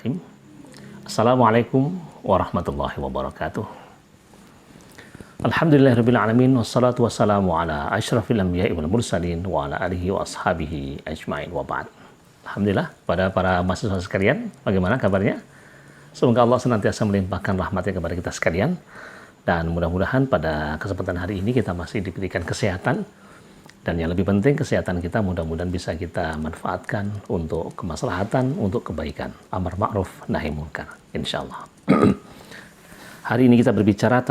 Bismillahirrahmanirrahim. Assalamualaikum warahmatullahi wabarakatuh. Alhamdulillahirabbil alamin wassalatu wassalamu ala asyrafil anbiya'i wal mursalin wa ala alihi wa ashabihi ajmain wa ba'd. Alhamdulillah, pada para mahasiswa sekalian, bagaimana kabarnya? Semoga Allah senantiasa melimpahkan rahmatnya kepada kita sekalian, dan mudah-mudahan pada kesempatan hari ini kita masih diberikan kesehatan. Dan yang lebih penting, kesehatan kita mudah-mudahan bisa kita manfaatkan untuk kemaslahatan, untuk kebaikan. Amar ma'ruf, nahi munkar, insya Allah. Hari ini kita berbicara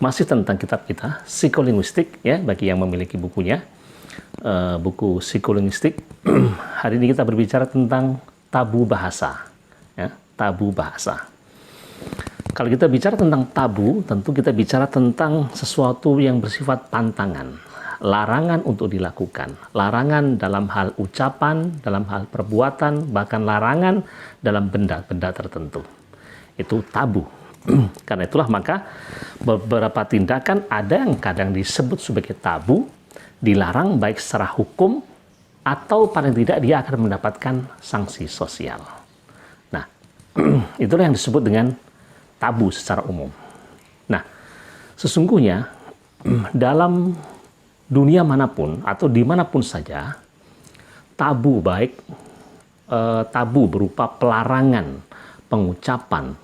masih tentang kitab kita, psikolinguistik, ya, bagi yang memiliki bukunya, buku psikolinguistik. Hari ini kita berbicara tentang tabu bahasa, ya, tabu bahasa. Kalau kita bicara tentang tabu, tentu kita bicara tentang sesuatu yang bersifat pantangan. Larangan untuk dilakukan, larangan dalam hal ucapan, dalam hal perbuatan, bahkan larangan dalam benda-benda tertentu. Itu tabu. Karena itulah maka beberapa tindakan ada yang kadang disebut sebagai tabu, dilarang baik secara hukum atau paling tidak dia akan mendapatkan sanksi sosial. Nah, itulah yang disebut dengan tabu secara umum. Nah, sesungguhnya dalam dunia manapun atau dimanapun saja, tabu tabu berupa pelarangan pengucapan,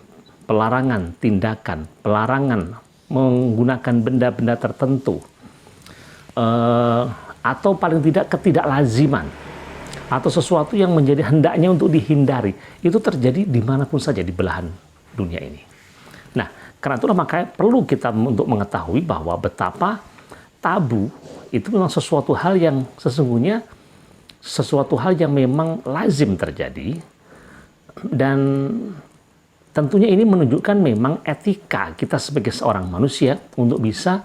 pelarangan tindakan, pelarangan menggunakan benda-benda tertentu, atau paling tidak ketidaklaziman, atau sesuatu yang menjadi hendaknya untuk dihindari, itu terjadi dimanapun saja di belahan dunia ini. Nah, karena itulah makanya perlu kita untuk mengetahui bahwa betapa tabu itu memang sesuatu hal yang sesungguhnya sesuatu hal yang memang lazim terjadi, dan tentunya ini menunjukkan memang etika kita sebagai seorang manusia untuk bisa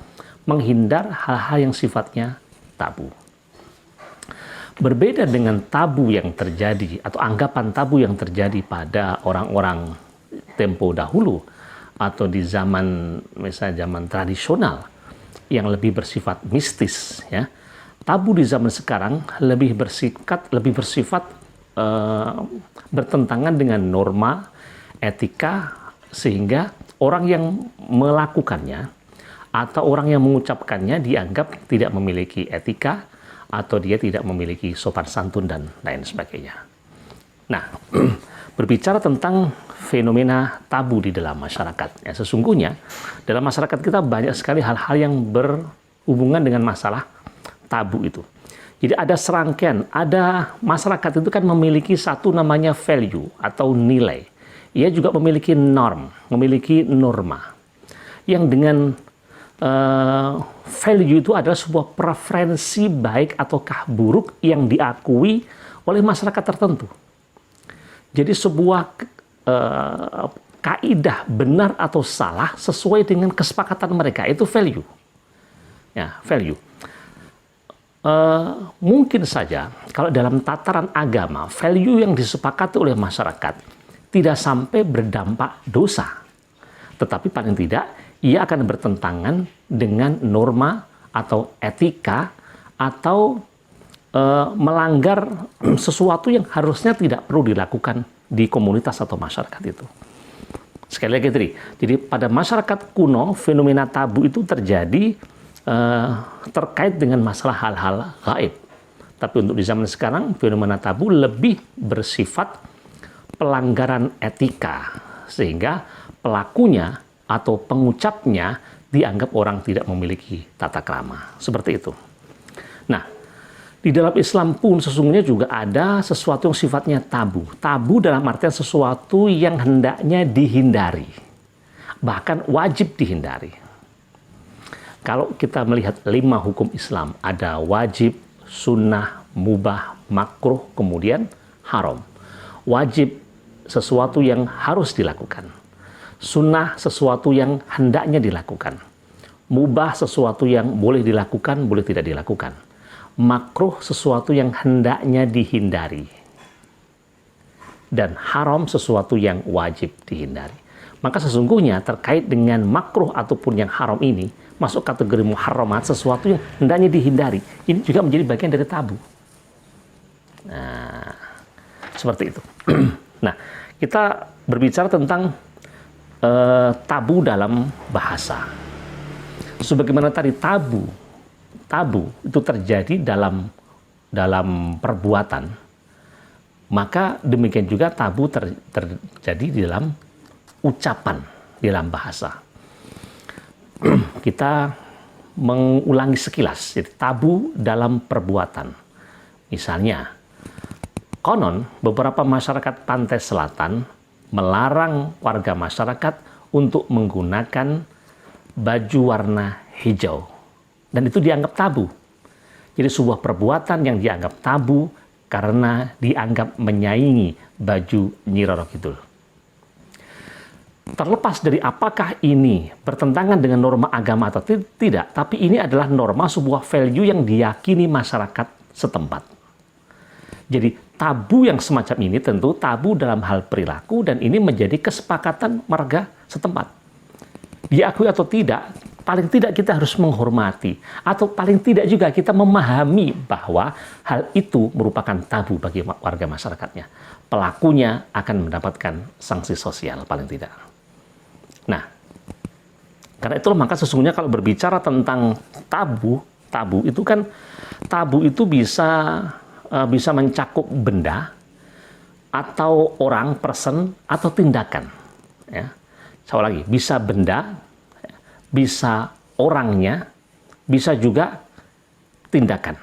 menghindar hal-hal yang sifatnya tabu. Berbeda dengan tabu yang terjadi atau anggapan tabu yang terjadi pada orang-orang tempo dahulu atau di zaman misalnya zaman tradisional yang lebih bersifat mistis, ya. Tabu di zaman sekarang lebih bersifat bertentangan dengan norma etika, sehingga orang yang melakukannya atau orang yang mengucapkannya dianggap tidak memiliki etika atau dia tidak memiliki sopan santun dan lain sebagainya. Nah, berbicara tentang fenomena tabu di dalam masyarakat. Ya, sesungguhnya dalam masyarakat kita banyak sekali hal-hal yang berhubungan dengan masalah tabu itu. Jadi ada serangkaian, ada masyarakat itu kan memiliki satu namanya value atau nilai. Ia juga memiliki norm, memiliki norma. Yang dengan value itu adalah sebuah preferensi baik ataukah buruk yang diakui oleh masyarakat tertentu. Jadi sebuah kaidah benar atau salah sesuai dengan kesepakatan mereka, itu value. Ya, value. Mungkin saja kalau dalam tataran agama, value yang disepakati oleh masyarakat tidak sampai berdampak dosa, tetapi paling tidak ia akan bertentangan dengan norma atau etika atau melanggar sesuatu yang harusnya tidak perlu dilakukan di komunitas atau masyarakat itu. Sekali lagi tadi, jadi pada masyarakat kuno fenomena tabu itu terjadi terkait dengan masalah hal-hal gaib. Tapi untuk di zaman sekarang fenomena tabu lebih bersifat pelanggaran etika, sehingga pelakunya atau pengucapnya dianggap orang tidak memiliki tata krama. Seperti itu. Nah, di dalam Islam pun sesungguhnya juga ada sesuatu yang sifatnya tabu. Tabu dalam artian sesuatu yang hendaknya dihindari. Bahkan wajib dihindari. Kalau kita melihat 5 hukum Islam, ada wajib, sunnah, mubah, makruh, kemudian haram. Wajib, sesuatu yang harus dilakukan. Sunnah, sesuatu yang hendaknya dilakukan. Mubah, sesuatu yang boleh dilakukan, boleh tidak dilakukan. Makruh, sesuatu yang hendaknya dihindari. Dan haram, sesuatu yang wajib dihindari. Maka sesungguhnya terkait dengan makruh ataupun yang haram ini, masuk kategori muharramat, sesuatu yang hendaknya dihindari. Ini juga menjadi bagian dari tabu. Nah, seperti itu. Nah, kita berbicara tentang tabu dalam bahasa. Sebagaimana tadi tabu itu terjadi dalam perbuatan, maka demikian juga tabu terjadi di dalam ucapan, di dalam bahasa. Kita mengulangi sekilas, jadi tabu dalam perbuatan. Misalnya, konon beberapa masyarakat pantai selatan melarang warga masyarakat untuk menggunakan baju warna hijau. Dan itu dianggap tabu. Jadi sebuah perbuatan yang dianggap tabu karena dianggap menyaingi baju Nyi Roro Kidul. Terlepas dari apakah ini bertentangan dengan norma agama atau tidak, tapi ini adalah norma sebuah value yang diyakini masyarakat setempat. Jadi tabu yang semacam ini tentu tabu dalam hal perilaku, dan ini menjadi kesepakatan warga setempat. Diakui atau tidak, paling tidak kita harus menghormati, atau paling tidak juga kita memahami bahwa hal itu merupakan tabu bagi warga masyarakatnya. Pelakunya akan mendapatkan sanksi sosial paling tidak. Nah, karena itulah maka sesungguhnya kalau berbicara tentang tabu itu kan, tabu itu bisa mencakup benda atau orang, person, atau tindakan. Ya. Sekali lagi, bisa benda, bisa orangnya, bisa juga tindakan.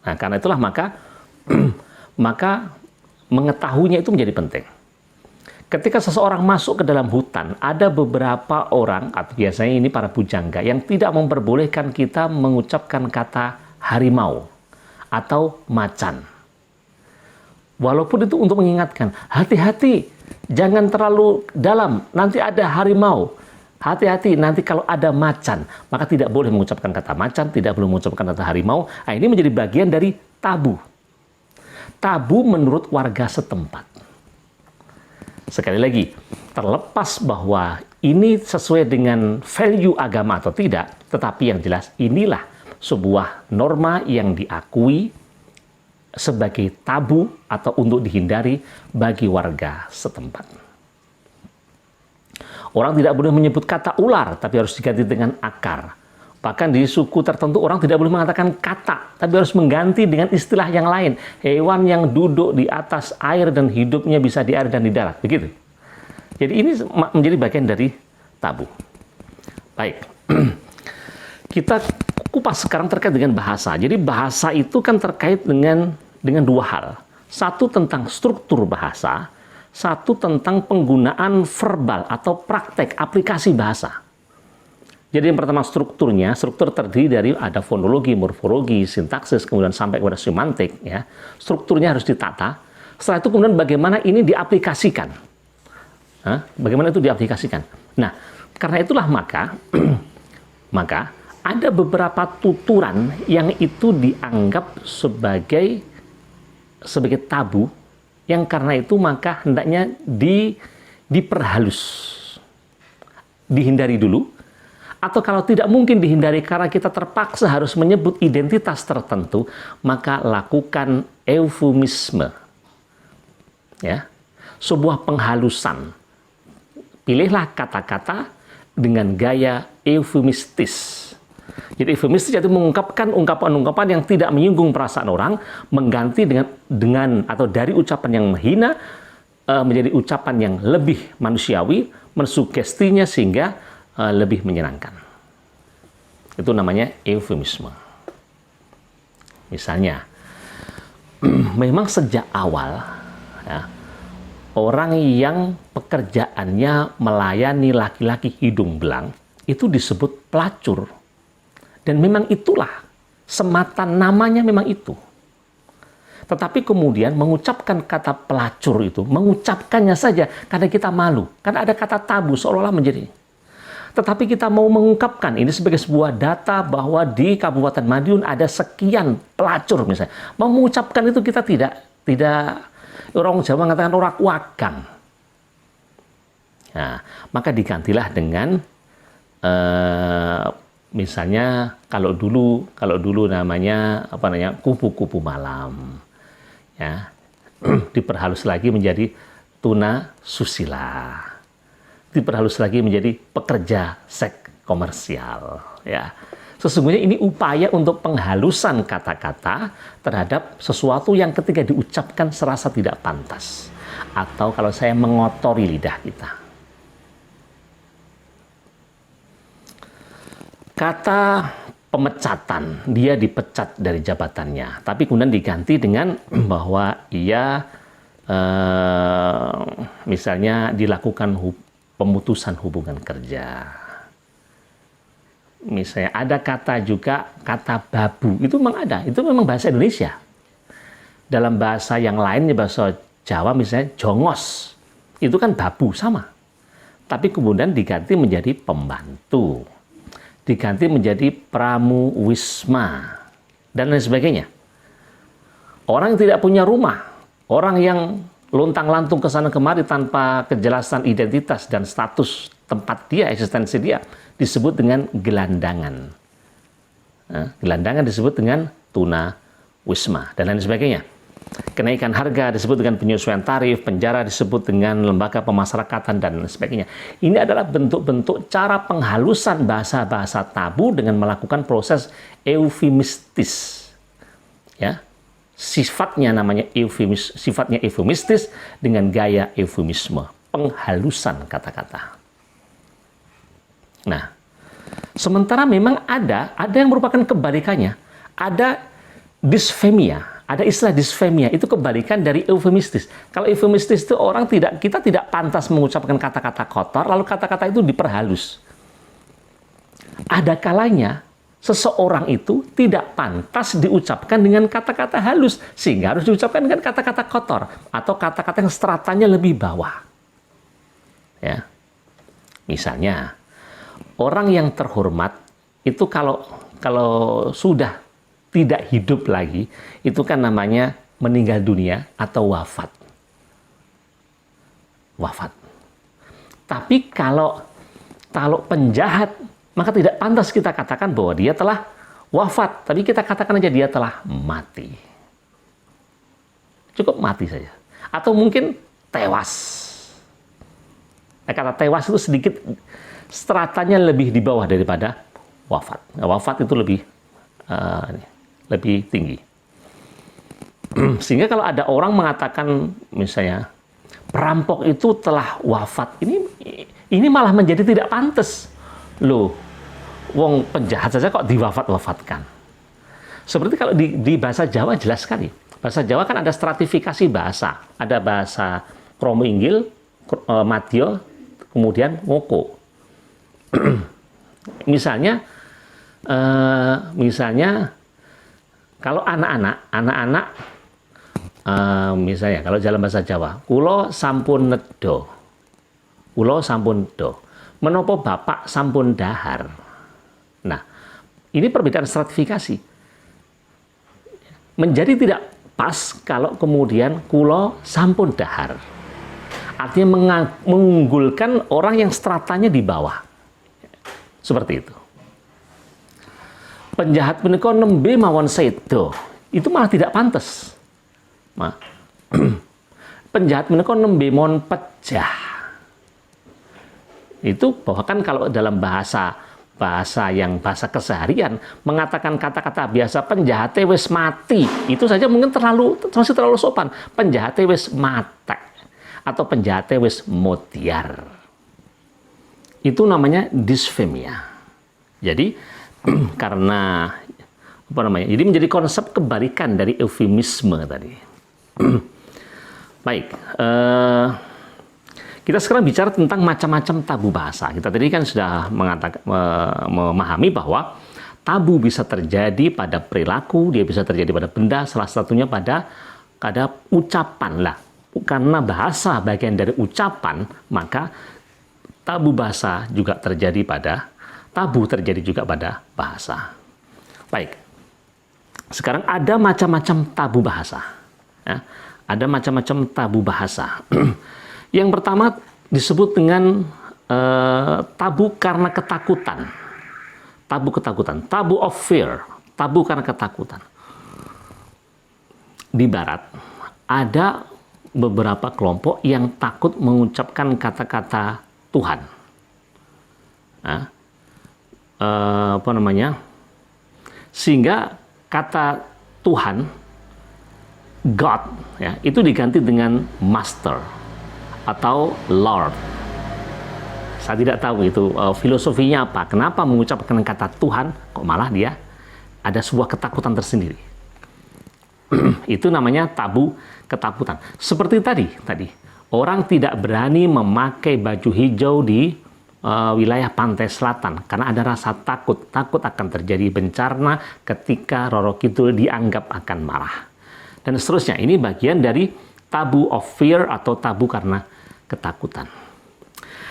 Nah, karena itulah maka mengetahuinya itu menjadi penting. Ketika seseorang masuk ke dalam hutan, ada beberapa orang, atau biasanya ini para pujangga, yang tidak memperbolehkan kita mengucapkan kata harimau atau macan. Walaupun itu untuk mengingatkan, hati-hati, jangan terlalu dalam, nanti ada harimau. Hati-hati, nanti kalau ada macan, maka tidak boleh mengucapkan kata macan, tidak boleh mengucapkan kata harimau. Nah, ini menjadi bagian dari tabu. Tabu menurut warga setempat. Sekali lagi, terlepas bahwa ini sesuai dengan value agama atau tidak, tetapi yang jelas inilah sebuah norma yang diakui sebagai tabu atau untuk dihindari bagi warga setempat. Orang tidak boleh menyebut kata ular, tapi harus diganti dengan akar. Bahkan di suku tertentu orang tidak boleh mengatakan kata, tapi harus mengganti dengan istilah yang lain. Hewan yang duduk di atas air dan hidupnya bisa di air dan di darat. Begitu. Jadi ini menjadi bagian dari tabu. Baik. Kita kupas sekarang terkait dengan bahasa. Jadi bahasa itu kan terkait dengan dua hal. Satu tentang struktur bahasa, satu tentang penggunaan verbal atau praktek aplikasi bahasa. Jadi yang pertama strukturnya, struktur terdiri dari ada fonologi, morfologi, sintaksis, kemudian sampai kepada semantik. Ya. Strukturnya harus ditata. Setelah itu kemudian bagaimana ini diaplikasikan. Bagaimana itu diaplikasikan. Nah, karena itulah maka ada beberapa tuturan yang itu dianggap sebagai tabu, yang karena itu maka hendaknya diperhalus, dihindari dulu. Atau kalau tidak mungkin dihindari karena kita terpaksa harus menyebut identitas tertentu, maka lakukan eufemisme. Ya. Sebuah penghalusan. Pilihlah kata-kata dengan gaya eufemistis. Jadi eufemistis itu mengungkapkan ungkapan-ungkapan yang tidak menyinggung perasaan orang, mengganti dengan atau dari ucapan yang menghina menjadi ucapan yang lebih manusiawi, mensugestinya sehingga lebih menyenangkan. Itu namanya eufemisme. Misalnya, memang sejak awal ya, orang yang pekerjaannya melayani laki-laki hidung belang itu disebut pelacur. Dan memang itulah semata namanya, memang itu. Tetapi kemudian mengucapkan kata pelacur itu, mengucapkannya saja karena kita malu. Karena ada kata tabu seolah-olah menjadi. Tetapi kita mau mengungkapkan ini sebagai sebuah data bahwa di Kabupaten Madiun ada sekian pelacur misalnya. Mengucapkan itu kita tidak orang Jawa mengatakan orang wagang. Nah, maka digantilah dengan misalnya kalau dulu namanya kupu-kupu malam. Ya. Diperhalus lagi menjadi tuna susila. Diperhalus lagi menjadi pekerja seks komersial. Ya, sesungguhnya ini upaya untuk penghalusan kata-kata terhadap sesuatu yang ketika diucapkan serasa tidak pantas. Atau kalau saya mengotori lidah kita. Kata pemecatan, dia dipecat dari jabatannya, tapi kemudian diganti dengan bahwa ia misalnya dilakukan pemutusan hubungan kerja. Misalnya ada kata juga, kata babu, itu memang ada, itu memang bahasa Indonesia. Dalam bahasa yang lain, bahasa Jawa misalnya jongos, itu kan babu, sama. Tapi kemudian diganti menjadi pembantu, diganti menjadi pramuwisma, dan lain sebagainya. Orang yang tidak punya rumah, orang yang lontang-lantung ke sana kemari tanpa kejelasan identitas dan status tempat dia, eksistensi dia, disebut dengan gelandangan. Gelandangan disebut dengan tuna wisma, dan lain sebagainya. Kenaikan harga disebut dengan penyesuaian tarif, penjara disebut dengan lembaga pemasyarakatan, dan sebagainya. Ini adalah bentuk-bentuk cara penghalusan bahasa-bahasa tabu dengan melakukan proses eufemistis. Ya, sifatnya namanya sifatnya eufemistis dengan gaya eufemisme, penghalusan kata-kata. Nah, sementara memang ada yang merupakan kebalikannya. Ada disfemia, ada istilah disfemia, itu kebalikan dari eufemistis. Kalau eufemistis itu kita tidak pantas mengucapkan kata-kata kotor, lalu kata-kata itu diperhalus. Ada kalanya seseorang itu tidak pantas diucapkan dengan kata-kata halus, sehingga harus diucapkan dengan kata-kata kotor atau kata-kata yang stratanya lebih bawah. Ya. Misalnya, orang yang terhormat itu kalau sudah tidak hidup lagi, itu kan namanya meninggal dunia atau wafat. Wafat. Tapi kalau penjahat, maka tidak pantas kita katakan bahwa dia telah wafat, tapi kita katakan aja dia telah mati. Cukup mati saja. Atau mungkin tewas. Nah, kata tewas itu sedikit stratanya lebih di bawah daripada wafat. Nah, wafat itu lebih tinggi. Sehingga kalau ada orang mengatakan misalnya perampok itu telah wafat, ini malah menjadi tidak pantas. Loh, wong penjahat saja kok diwafat-wafatkan. Seperti kalau di bahasa Jawa jelas sekali. Bahasa Jawa kan ada stratifikasi bahasa. Ada bahasa kromo inggil, madya, kemudian ngoko. Misalnya kalau anak-anak misalnya kalau dalam bahasa Jawa, kulo sampun nedha, kulo sampun do, menopo bapak sampun dahar. Nah, ini perbedaan stratifikasi. Menjadi tidak pas kalau kemudian kulo sampun dahar. Artinya mengunggulkan orang yang stratanya di bawah. Seperti itu. Penjahat menika nembe mawon sedo, itu malah tidak pantas. Penjahat menika nembe mawon pejah. Itu bahkan kalau dalam bahasa keseharian mengatakan kata-kata biasa penjahatnya wis mati, itu saja mungkin masih terlalu sopan. Penjahatnya wis mate atau penjahatnya wis motiar. Itu namanya disfemia. Jadi karena jadi menjadi konsep kebalikan dari eufemisme tadi. Baik, kita sekarang bicara tentang macam-macam tabu bahasa. Kita tadi kan sudah memahami bahwa tabu bisa terjadi pada perilaku, dia bisa terjadi pada benda, salah satunya pada ucapan lah. Karena bahasa bagian dari ucapan, maka tabu terjadi juga pada bahasa. Baik. Sekarang ada macam-macam tabu bahasa. Ya, ada macam-macam tabu bahasa. Yang pertama disebut dengan tabu karena ketakutan. Tabu ketakutan. Tabu of fear. Tabu karena ketakutan. Di barat ada beberapa kelompok yang takut mengucapkan kata-kata Tuhan. Nah, apa namanya? Sehingga kata Tuhan, God, ya, itu diganti dengan Master atau Lord. Saya tidak tahu itu filosofinya apa. Kenapa mengucapkan kata Tuhan kok malah dia ada sebuah ketakutan tersendiri. Itu namanya tabu ketakutan. Seperti tadi orang tidak berani memakai baju hijau di wilayah pantai selatan karena ada rasa takut akan terjadi bencana ketika Roro Kidul dianggap akan marah. Dan seterusnya, ini bagian dari tabu of fear atau tabu karena ketakutan.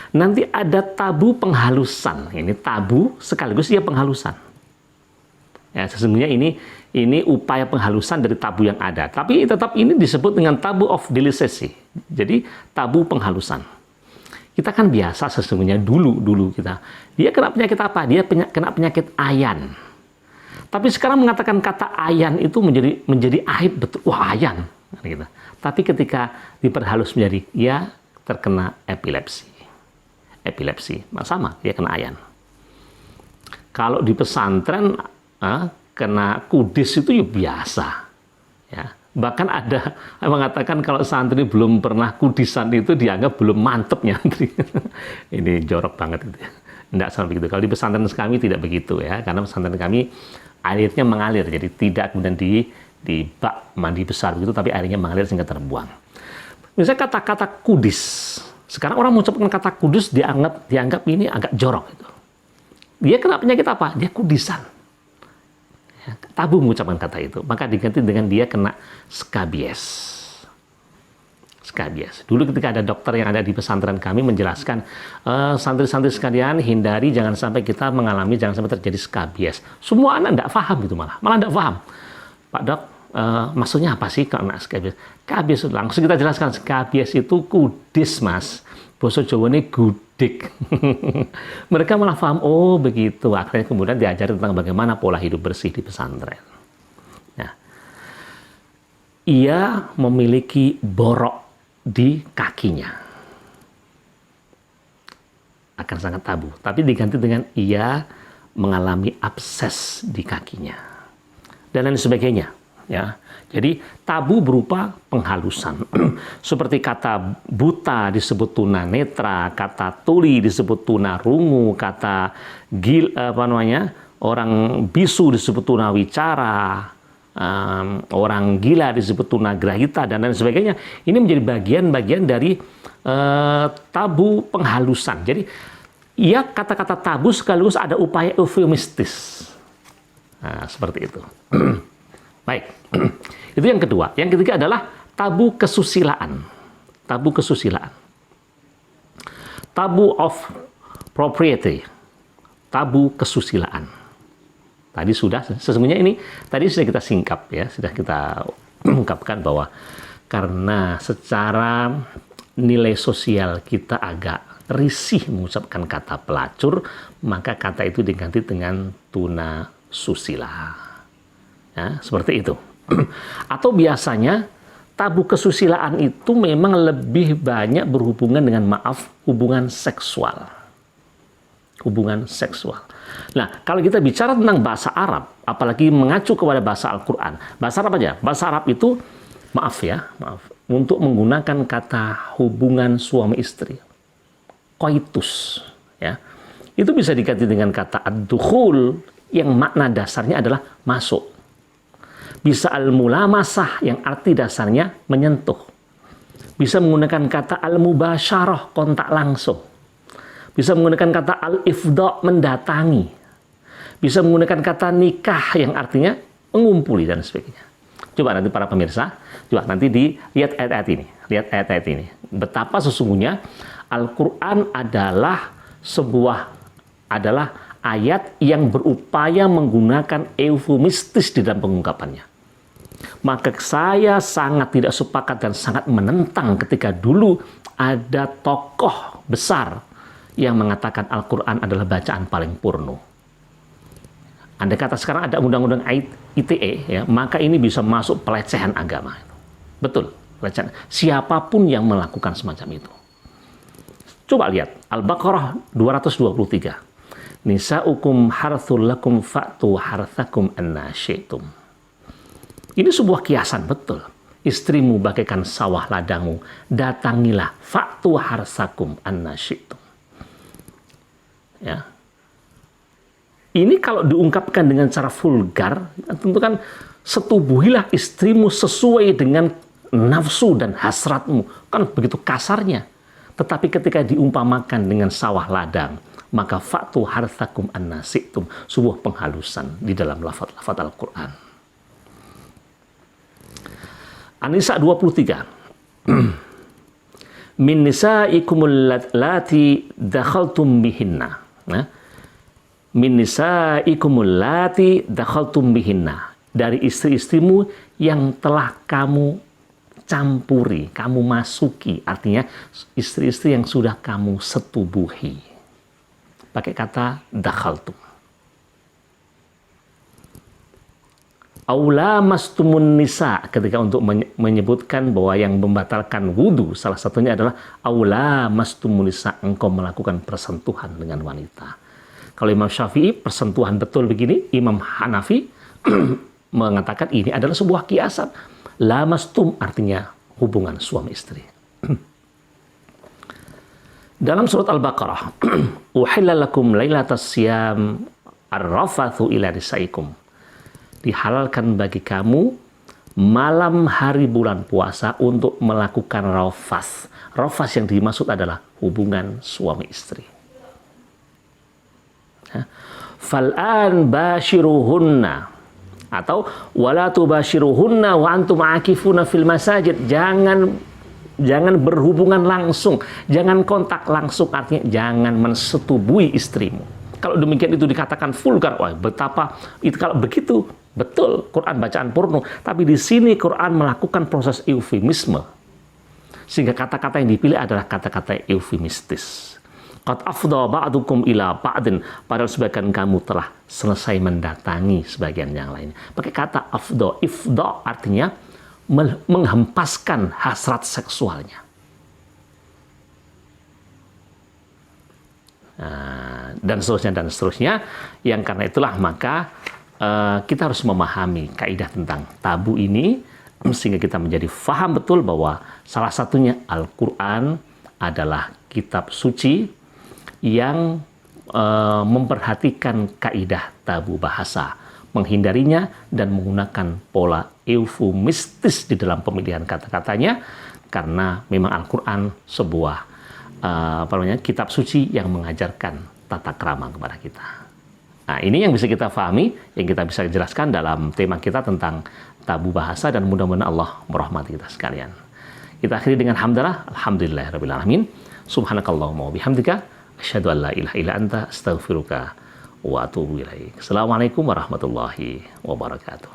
Nanti ada tabu penghalusan. Ini tabu sekaligus dia penghalusan. Ya, sesungguhnya ini upaya penghalusan dari tabu yang ada. Tapi tetap ini disebut dengan tabu of deliciousy. Jadi tabu penghalusan. Kita kan biasa sesungguhnya dulu kita. Dia kena penyakit apa? Dia kena penyakit ayan. Tapi sekarang mengatakan kata ayan itu menjadi aib betul. Wah, ayan. Gitu. Tapi ketika diperhalus menjadi ya terkena epilepsi. Sama, dia kena ayan. Kalau di pesantren kena kudis itu ya biasa. Ya. Bahkan ada yang mengatakan kalau santri belum pernah kudisan itu dianggap belum mantep nyantri. Ini jorok banget itu. Tidak seperti begitu. Kalau di pesantren kami tidak begitu ya, karena pesantren kami airnya mengalir, jadi tidak kemudian di bak mandi besar begitu, tapi airnya mengalir sehingga terbuang. Misalnya kata-kata kudis. Sekarang orang mengucapkan kata kudus dianggap ini agak jorok gitu. Dia kena penyakit apa? Dia kudisan. Ya, tabu mengucapkan kata itu, maka diganti dengan dia kena skabies. Dulu ketika ada dokter yang ada di pesantren kami menjelaskan, santri-santri sekalian hindari jangan sampai kita mengalami, jangan sampai terjadi skabies. Semua anak tidak paham gitu malah tidak paham. Pak Dok, maksudnya apa sih kena skabies? Skabies langsung kita jelaskan, skabies itu kudis mas. Basa Jawa ini gudik. Mereka malah paham, oh begitu. Akhirnya kemudian diajari tentang bagaimana pola hidup bersih di pesantren. Nah, ia memiliki borok di kakinya. Akan sangat tabu. Tapi diganti dengan ia mengalami abses di kakinya. Dan lain sebagainya. Ya. Jadi tabu berupa penghalusan. Seperti kata buta disebut tunanetra, kata tuli disebut tunarungu, kata orang bisu disebut tunawicara, orang gila disebut tunagrahita dan lain sebagainya. Ini menjadi bagian-bagian dari tabu penghalusan. Jadi ya kata-kata tabu sekaligus ada upaya eufemistis. Nah, seperti itu. Baik, itu yang kedua. Yang ketiga adalah tabu kesusilaan. Tabu kesusilaan. Tabu of propriety. Tabu kesusilaan. Tadi sudah, sesungguhnya ini tadi sudah kita singkap ya, sudah kita ungkapkan bahwa karena secara nilai sosial kita agak risih mengucapkan kata pelacur, maka kata itu diganti dengan tuna susila. Ya, seperti itu. Atau biasanya tabu kesusilaan itu memang lebih banyak berhubungan dengan hubungan seksual. Hubungan seksual. Nah, kalau kita bicara tentang bahasa Arab, apalagi mengacu kepada bahasa Al-Quran, bahasa Arab aja. Bahasa Arab itu, maaf, untuk menggunakan kata hubungan suami istri, koitus, ya, itu bisa diganti dengan kata ad-dukhul yang makna dasarnya adalah masuk. Bisa al-mulamasah yang arti dasarnya menyentuh. Bisa menggunakan kata al-mubasyarah, kontak langsung. Bisa menggunakan kata al-ifda, mendatangi. Bisa menggunakan kata nikah yang artinya mengumpuli dan sebagainya. Coba nanti para pemirsa, coba nanti dilihat ayat-ayat ini. Lihat ayat-ayat ini. Betapa sesungguhnya Al-Quran adalah ayat yang berupaya menggunakan eufemistis di dalam pengungkapannya. Maka saya sangat tidak sepakat dan sangat menentang ketika dulu ada tokoh besar yang mengatakan Al-Quran adalah bacaan paling purno. Andai kata sekarang ada undang-undang ITE, ya, maka ini bisa masuk pelecehan agama. Betul. pelecehan. Siapapun yang melakukan semacam itu. Coba lihat Al-Baqarah 223. Nisa'ukum harthul lakum fa'tu harthakum anna syi'tum. Ini sebuah kiasan betul. Istrimu bagaikan sawah ladangmu, datangilah fa'tu harthakum anna syi'tum. Ya. Ini kalau diungkapkan dengan cara vulgar, tentu kan setubuhilah istrimu sesuai dengan nafsu dan hasratmu. Kan begitu kasarnya. Tetapi ketika diumpamakan dengan sawah ladang, maka fa'tu harthakum anna syi'tum, sebuah penghalusan di dalam lafaz-lafaz Al-Quran. An-Nisa 23. Min nisaikumul lati dakhaltum bihinna. Nah, min nisaikumul lati dakhaltum bihinna, dari istri-istrimu yang telah kamu campuri, kamu masuki, artinya istri-istri yang sudah kamu setubuhi. Pakai kata dakhaltum. Aula mastumun nisa, ketika untuk menyebutkan bahwa yang membatalkan wudu salah satunya adalah aula mastumun nisa, engkau melakukan persentuhan dengan wanita. Kalau Imam Syafi'i persentuhan betul begini, Imam Hanafi mengatakan ini adalah sebuah kiasan. La mastum artinya hubungan suami istri. Dalam surat Al-Baqarah, uhilla lakum lailatas siyam ar-rafathu ila nisaikum. Dihalalkan bagi kamu malam hari bulan puasa untuk melakukan rafas. Rafas yang dimaksud adalah hubungan suami istri. Fal'an bashiruhunna, atau wala tubashiruhunna wa antum aakifuna fil masajid. Jangan berhubungan langsung, jangan kontak langsung, artinya jangan mensetubui istrimu. Kalau demikian itu dikatakan vulgar. Wah, betapa itu kalau begitu. Betul, Quran bacaan porno, tapi di sini Quran melakukan proses eufemisme. Sehingga kata-kata yang dipilih adalah kata-kata eufemistis. Qad afdha ba'dukum ila ba'din, padahal sebagian kamu telah selesai mendatangi sebagian yang lain. Pakai kata afdha, ifdha artinya menghempaskan hasrat seksualnya. Dan seterusnya, yang karena itulah maka kita harus memahami kaidah tentang tabu ini sehingga kita menjadi faham betul bahwa salah satunya Al-Quran adalah kitab suci yang memperhatikan kaidah tabu bahasa, menghindarinya dan menggunakan pola eufemistis di dalam pemilihan kata-katanya, karena memang Al-Quran sebuah kitab suci yang mengajarkan tata krama kepada kita. Nah, ini yang bisa kita pahami, yang kita bisa jelaskan dalam tema kita tentang tabu bahasa, dan mudah-mudahan Allah merahmati kita sekalian. Kita akhiri dengan hamdalah, alhamdulillahirabbil alamin. Subhanakallahumma wa bihamdika asyhadu an la ilaha illa anta astaghfiruka wa atubu ilaik. Assalamualaikum warahmatullahi wabarakatuh.